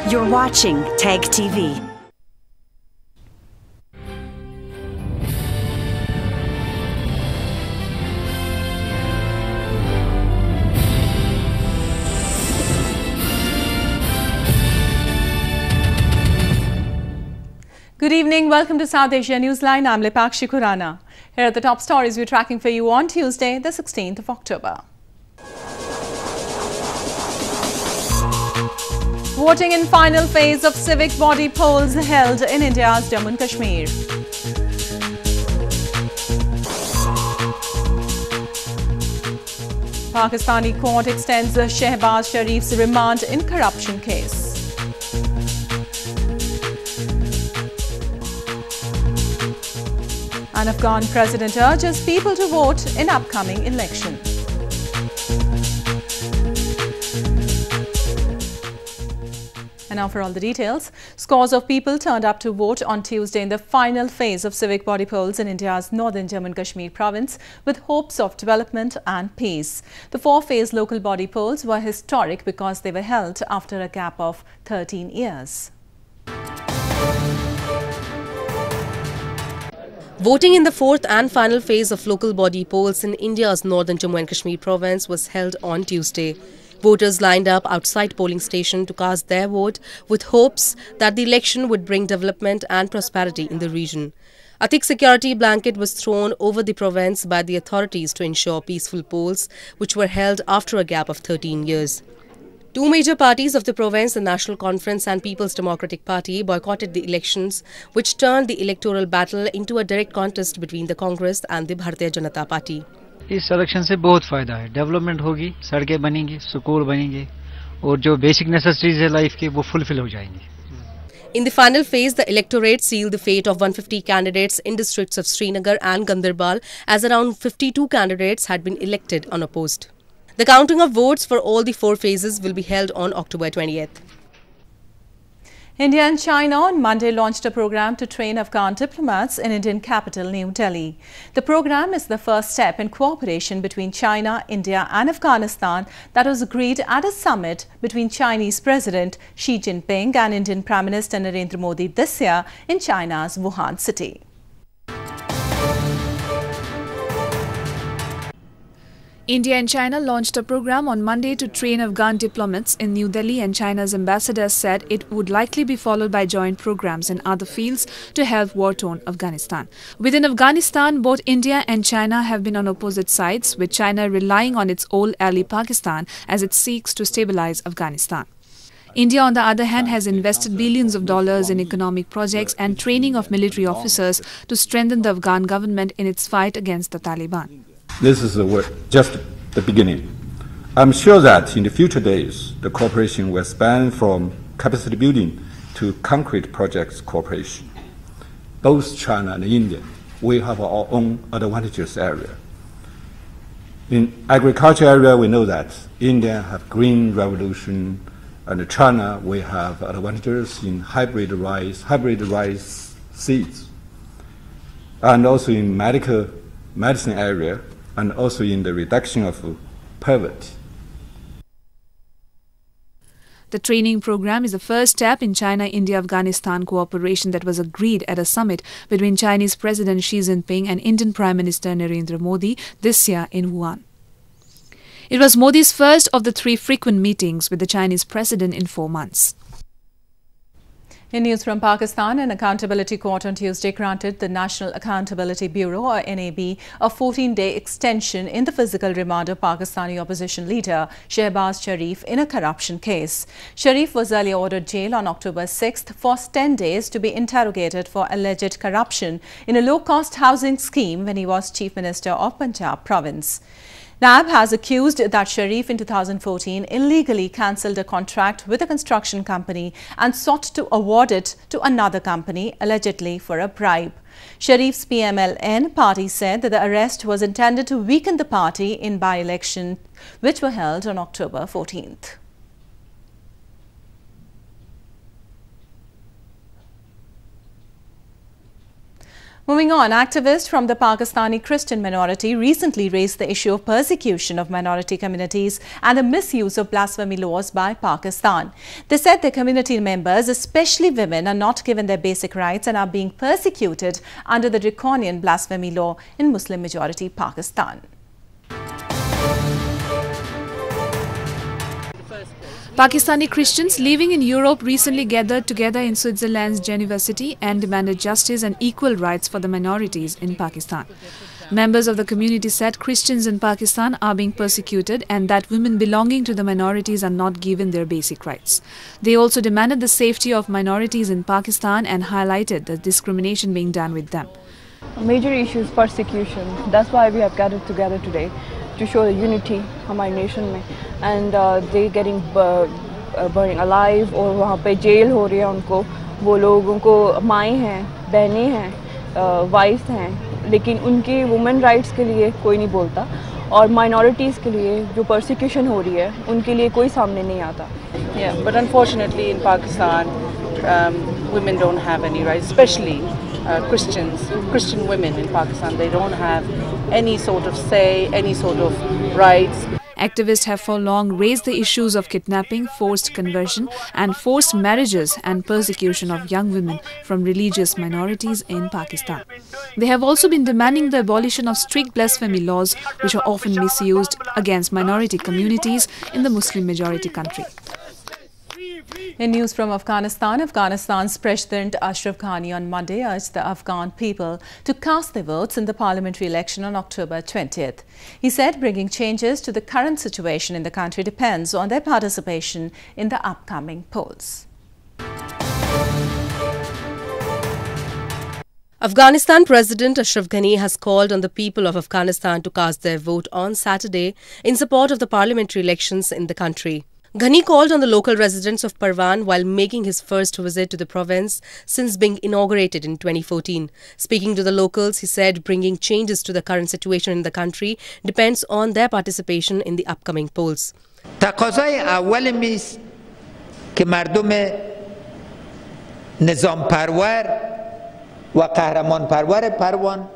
You're watching TAG TV. Good evening. Welcome to South Asia Newsline. I'm Lipakshi Khurana. Here are the top stories we're tracking for you on Tuesday, the 16th of October. Voting in final phase of civic body polls held in India's Jammu and Kashmir. Pakistani court extends Shehbaz Sharif's remand in corruption case. An Afghan president urges people to vote in upcoming election. And now for all the details. Scores of people turned up to vote on Tuesday in the final phase of civic body polls in India's northern Jammu and Kashmir province with hopes of development and peace. The four-phase local body polls were historic because they were held after a gap of 13 years. Voting in the fourth and final phase of local body polls in India's northern Jammu and Kashmir province was held on Tuesday. Voters lined up outside polling station to cast their vote with hopes that the election would bring development and prosperity in the region. A thick security blanket was thrown over the province by the authorities to ensure peaceful polls, which were held after a gap of 13 years. Two major parties of the province, the National Conference and People's Democratic Party, boycotted the elections, which turned the electoral battle into a direct contest between the Congress and the Bharatiya Janata Party. इस election से बहुत फायदा है, development होगी, सड़कें बनेंगी, school बनेंगे और जो बेसिक नेसेसिटीज है लाइफ के वो फुलफिल हो जाएंगी. In the final phase, the electorate sealed the fate of 150 candidates in districts of Srinagar and Ganderbal, as around 52 candidates had been elected unopposed. The counting of votes for all the four phases will be held on October 20th. India and China on Monday launched a program to train Afghan diplomats in Indian capital New Delhi. The program is the first step in cooperation between China, India and Afghanistan that was agreed at a summit between Chinese President Xi Jinping and Indian Prime Minister Narendra Modi this year in China's Wuhan city. India and China launched a program on Monday to train Afghan diplomats in New Delhi, and China's ambassador said it would likely be followed by joint programs in other fields to help war-torn Afghanistan. Within Afghanistan, both India and China have been on opposite sides, with China relying on its old ally Pakistan as it seeks to stabilize Afghanistan. India, on the other hand, has invested billions of dollars in economic projects and training of military officers to strengthen the Afghan government in its fight against the Taliban. This is just the beginning. I'm sure that in the future days, the cooperation will span from capacity building to concrete projects cooperation. Both China and India, we have our own advantageous area. In agriculture area, we know that India have green revolution, and China, we have advantages in hybrid rice seeds, and also in medicine area, and also in the reduction of poverty. The training program is the first step in China-India-Afghanistan cooperation that was agreed at a summit between Chinese President Xi Jinping and Indian Prime Minister Narendra Modi this year in Wuhan. It was Modi's first of the three frequent meetings with the Chinese president in 4 months. In news from Pakistan, an accountability court on Tuesday granted the National Accountability Bureau, or NAB, a 14-day extension in the physical remand of Pakistani opposition leader Shehbaz Sharif in a corruption case. Sharif was earlier ordered jail on October 6th for 10 days to be interrogated for alleged corruption in a low-cost housing scheme when he was Chief Minister of Punjab province. NAB has accused that Sharif in 2014 illegally cancelled a contract with a construction company and sought to award it to another company, allegedly for a bribe. Sharif's PMLN party said that the arrest was intended to weaken the party in by-election, which were held on October 14th. Moving on, activists from the Pakistani Christian minority recently raised the issue of persecution of minority communities and the misuse of blasphemy laws by Pakistan. They said their community members, especially women, are not given their basic rights and are being persecuted under the draconian blasphemy law in Muslim-majority Pakistan. Pakistani Christians living in Europe recently gathered together in Switzerland's Geneva city and demanded justice and equal rights for the minorities in Pakistan. Members of the community said Christians in Pakistan are being persecuted and that women belonging to the minorities are not given their basic rights. They also demanded the safety of minorities in Pakistan and highlighted the discrimination being done with them. A major issue is persecution. That's why we have gathered together today, to show the unity हमारी nation में, and they getting burning alive और वहाँ पे jail हो रही है उनको, वो लोगों को माएँ हैं, बहनें हैं, wives हैं, लेकिन उनकी women rights के लिए कोई नहीं बोलता और minorities के लिए जो persecution हो रही है उनके लिए कोई सामने नहीं आता. Yeah, but unfortunately in Pakistan, women don't have any rights, especially Christian women in Pakistan. They don't have any sort of say, any sort of rights. Activists have for long raised the issues of kidnapping, forced conversion and forced marriages and persecution of young women from religious minorities in Pakistan. They have also been demanding the abolition of strict blasphemy laws which are often misused against minority communities in the Muslim-majority country. In news from Afghanistan, Afghanistan's President Ashraf Ghani on Monday urged the Afghan people to cast their votes in the parliamentary election on October 20th. He said bringing changes to the current situation in the country depends on their participation in the upcoming polls. Afghanistan President Ashraf Ghani has called on the people of Afghanistan to cast their vote on Saturday in support of the parliamentary elections in the country. Ghani called on the local residents of Parwan while making his first visit to the province since being inaugurated in 2014. Speaking to the locals, he said bringing changes to the current situation in the country depends on their participation in the upcoming polls. تقاضای اول میست که مردم نظام پرور و قهرمان پرور پروان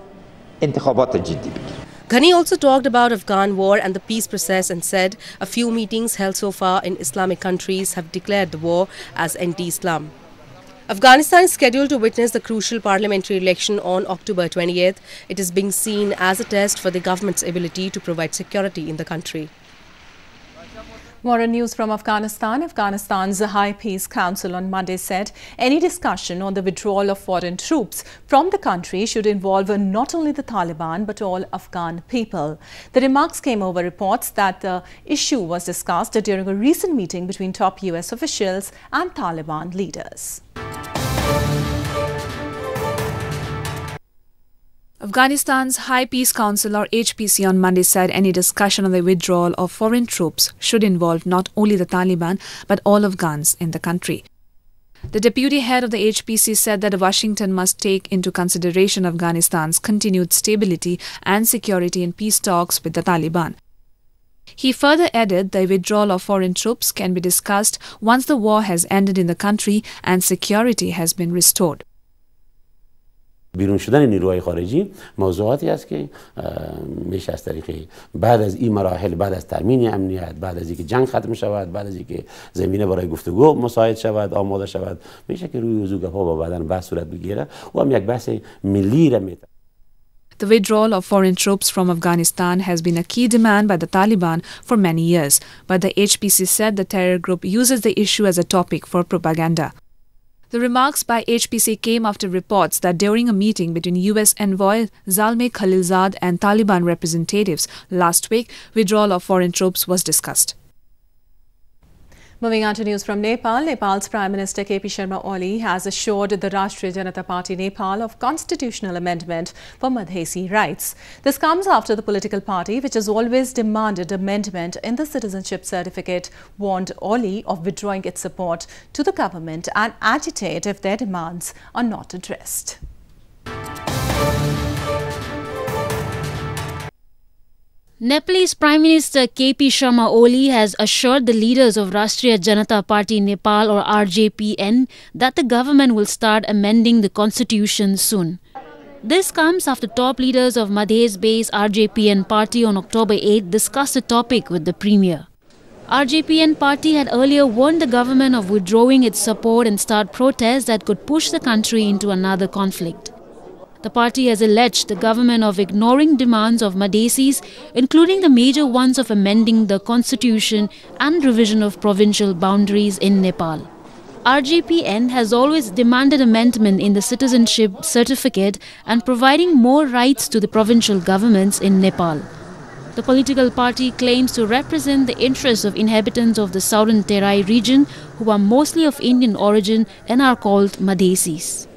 انتخابات جدی بگیرند. Ghani also talked about Afghan war and the peace process and said a few meetings held so far in Islamic countries have declared the war as anti-Islam. Afghanistan is scheduled to witness the crucial parliamentary election on October 20th. It is being seen as a test for the government's ability to provide security in the country. More on news from Afghanistan. Afghanistan's High Peace Council on Monday said any discussion on the withdrawal of foreign troops from the country should involve not only the Taliban but all Afghan people. The remarks came over reports that the issue was discussed during a recent meeting between top US officials and Taliban leaders. Afghanistan's High Peace Council or HPC on Monday said any discussion on the withdrawal of foreign troops should involve not only the Taliban but all Afghans in the country. The deputy head of the HPC said that Washington must take into consideration Afghanistan's continued stability and security in peace talks with the Taliban. He further added the withdrawal of foreign troops can be discussed once the war has ended in the country and security has been restored. بیرون شدن نیروهای خارجی موضوعاتی است که میشه از طریق بعد از این مراحل، بعد از تامین امنیت، بعد از اینکه جنگ ختم شود، بعد از اینکه زمینه برای گفتگو مساعد شود، آماده شود، میشه که روی موضوع گپ‌ها با بعداً بحث صورت بگیره و هم یک بحث ملی را میتونه. The withdrawal of foreign troops from Afghanistan has been a key demand by the Taliban for many years, but the HPC said the terror group uses the issue as a topic for propaganda. The remarks by HPC came after reports that during a meeting between US envoy Zalmay Khalilzad and Taliban representatives last week, withdrawal of foreign troops was discussed. Moving on to news from Nepal, Nepal's Prime Minister KP Sharma Oli has assured the Rashtriya Janata Party Nepal of constitutional amendment for Madhesi rights. This comes after the political party, which has always demanded amendment in the citizenship certificate, warned Oli of withdrawing its support to the government and agitate if their demands are not addressed. Nepalese Prime Minister KP Sharma Oli has assured the leaders of Rashtriya Janata Party Nepal or RJPN that the government will start amending the constitution soon. This comes after top leaders of Madhes-based RJPN party on October 8 discussed the topic with the Premier. RJPN party had earlier warned the government of withdrawing its support and start protests that could push the country into another conflict. The party has alleged the government of ignoring demands of Madhesis, including the major ones of amending the constitution and revision of provincial boundaries in Nepal. RJPN has always demanded amendment in the citizenship certificate and providing more rights to the provincial governments in Nepal. The political party claims to represent the interests of inhabitants of the southern Terai region who are mostly of Indian origin and are called Madhesis.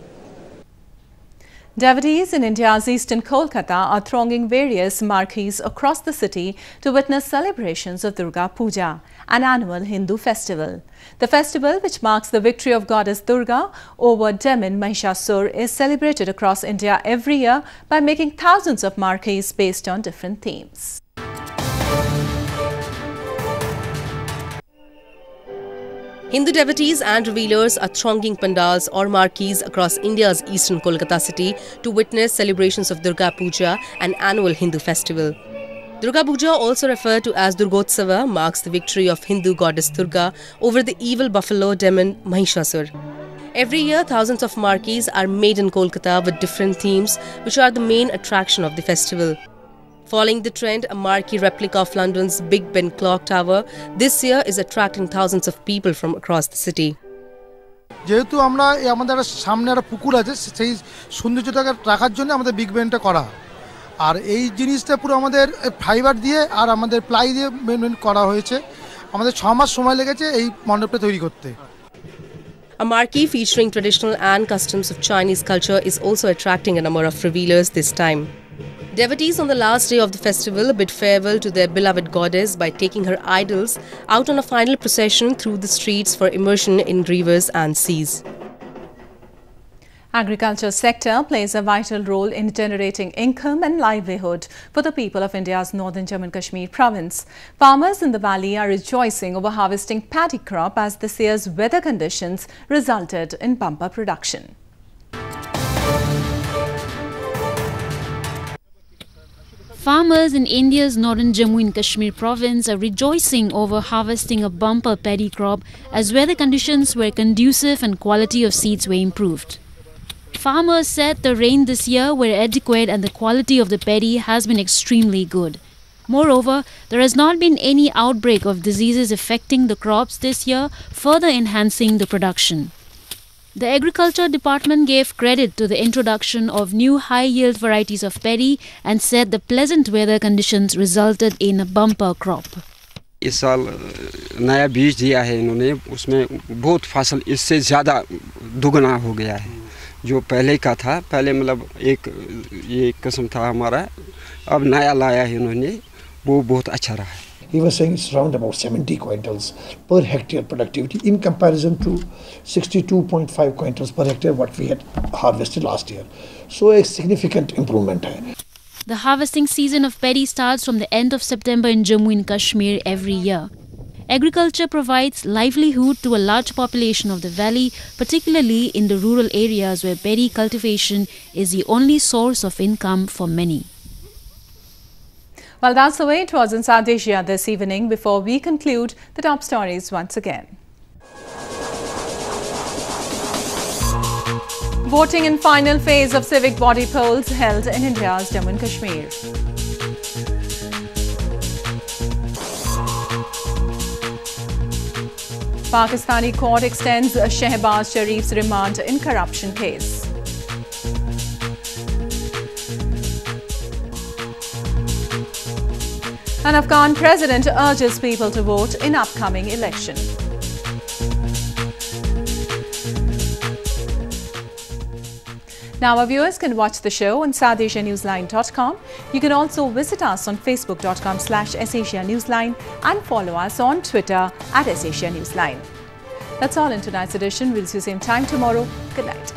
Devotees in India's eastern Kolkata are thronging various marquees across the city to witness celebrations of Durga Puja, an annual Hindu festival. The festival, which marks the victory of goddess Durga over demon Mahishasur, is celebrated across India every year by making thousands of marquees based on different themes. Hindu devotees and revealers are thronging pandals or marquees across India's eastern Kolkata city to witness celebrations of Durga Puja, an annual Hindu festival. Durga Puja, also referred to as Durgotsava, marks the victory of Hindu goddess Durga over the evil buffalo demon Mahishasur. Every year, thousands of marquees are made in Kolkata with different themes, which are the main attraction of the festival. Following the trend, a marquee replica of London's Big Ben clock tower this year is attracting thousands of people from across the city. যেহেতু আমরা আমাদের সামনে একটা পুকুর আছে সেই সৌন্দর্যটাকে রাখার জন্য আমাদের বিগ বেনটা করা আর এই জিনিসটা পুরো আমাদের ফাইবার দিয়ে আর আমাদের প্লাই দিয়ে মেন করা হয়েছে আমাদের 6 মাস সময় লেগেছে এই মণ্ডপটা তৈরি করতে A marquee featuring traditional and customs of Chinese culture is also attracting a number of revealers this time. Devotees on the last day of the festival bid farewell to their beloved goddess by taking her idols out on a final procession through the streets for immersion in rivers and seas. Agriculture sector plays a vital role in generating income and livelihood for the people of India's northern Jammu and Kashmir province. Farmers in the valley are rejoicing over harvesting paddy crop as this year's weather conditions resulted in bumper production. Farmers in India's northern Jammu and Kashmir province are rejoicing over harvesting a bumper paddy crop as weather conditions were conducive and quality of seeds were improved. Farmers said the rain this year were adequate and the quality of the paddy has been extremely good. Moreover, there has not been any outbreak of diseases affecting the crops this year, further enhancing the production. The Agriculture Department gave credit to the introduction of new high-yield varieties of paddy and said the pleasant weather conditions resulted in a bumper crop. इस साल नया बीज दिया है इन्होंने उसमें बहुत फसल इससे ज़्यादा दुगना हो गया है जो पहले का था पहले मतलब ये किस्म था हमारा अब नया लाया है इन्होंने वो बहुत अच्छा रहा है. He was saying it's around about 70 quintals per hectare productivity in comparison to 62.5 quintals per hectare what we had harvested last year. So a significant improvement hai. The harvesting season of paddy starts from the end of September in Jammu and Kashmir every year. Agriculture provides livelihood to a large population of the valley, particularly in the rural areas where paddy cultivation is the only source of income for many. Well, that's the way it was in South Asia this evening. Before we conclude, the top stories once again. Voting in final phase of civic body polls held in India's Jammu and Kashmir. Pakistani court extends Shehbaz Sharif's remand in corruption case. An Afghan president urges people to vote in upcoming election. Now our viewers can watch the show on SouthAsiaNewsline.com. You can also visit us on Facebook.com/SAsiaNewsline and follow us on Twitter @SAsiaNewsline. That's all in tonight's edition. We'll see you same time tomorrow. Good night.